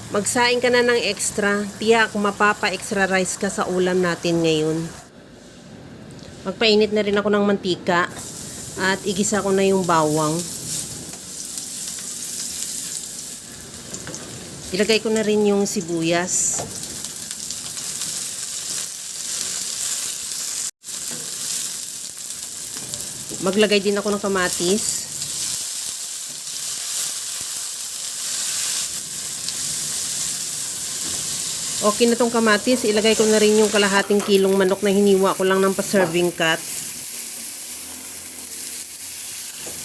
Magsaing ka na ng extra. Tiyak mapapa-extra rice ka sa ulam natin ngayon. Magpainit na rin ako ng mantika. At igisa ko na yung bawang. Ilagay ko na rin yung sibuyas. Maglagay din ako ng kamatis. Okay na tong kamatis. Ilagay ko na rin yung kalahating kilong manok na hiniwa ko lang ng pa-serving cut.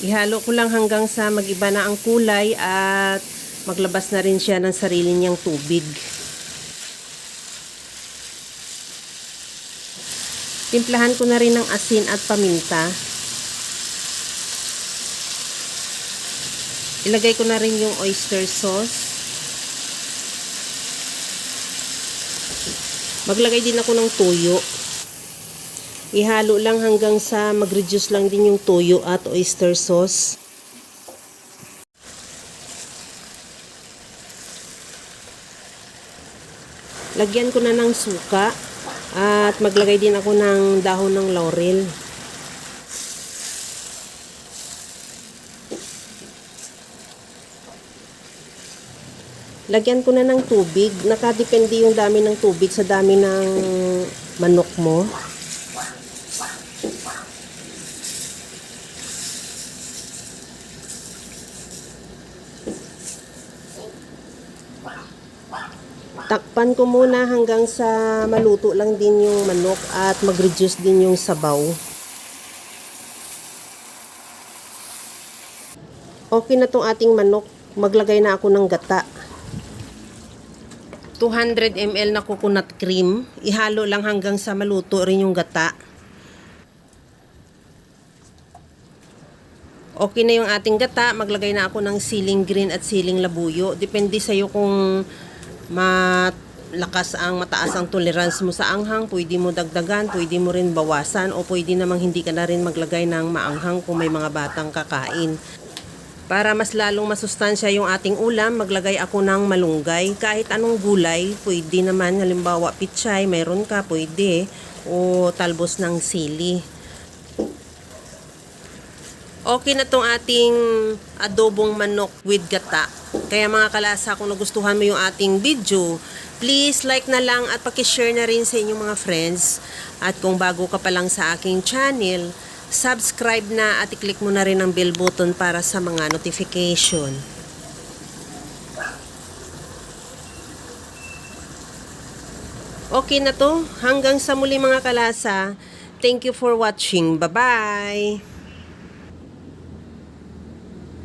Ihalo ko lang hanggang sa mag-iba na ang kulay at maglabas na rin siya ng sarili niyang tubig. Timplahan ko na rin ng asin at paminta. Ilagay ko na rin yung oyster sauce. Maglagay din ako ng toyo. Ihalo lang hanggang sa mag-reduce lang din yung toyo at oyster sauce. Lagyan ko na ng suka at maglagay din ako ng dahon ng laurel. Lagyan ko na ng tubig. Nakadepende yung dami ng tubig sa dami ng manok mo. Takpan ko muna hanggang sa maluto lang din yung manok at mag-reduce din yung sabaw. Okay na tong ating manok. Maglagay na ako ng gata. 200 ml na coconut cream. Ihalo lang hanggang sa maluto rin yung gata. Okay na yung ating gata. Maglagay na ako ng siling green at siling labuyo. Depende sa'yo kung mataas ang tolerance mo sa anghang, pwede mo dagdagan, pwede mo rin bawasan, o pwede namang hindi ka na rin maglagay ng maanghang kung may mga batang kakain. Para mas lalong masustansya yung ating ulam, maglagay ako ng malunggay. Kahit anong gulay, pwede naman. Halimbawa, pichay, mayroon ka, pwede. O talbos ng sili. Okay na tong ating adobong manok with gata. Kaya mga kalasa, kung nagustuhan mo yung ating video, please like na lang at pakishare na rin sa inyong mga friends. At kung bago ka pa lang sa aking channel, subscribe na at i-click mo na rin ang bell button para sa mga notification. Okay na to. Hanggang sa muli mga kalasa. Thank you for watching. Bye-bye!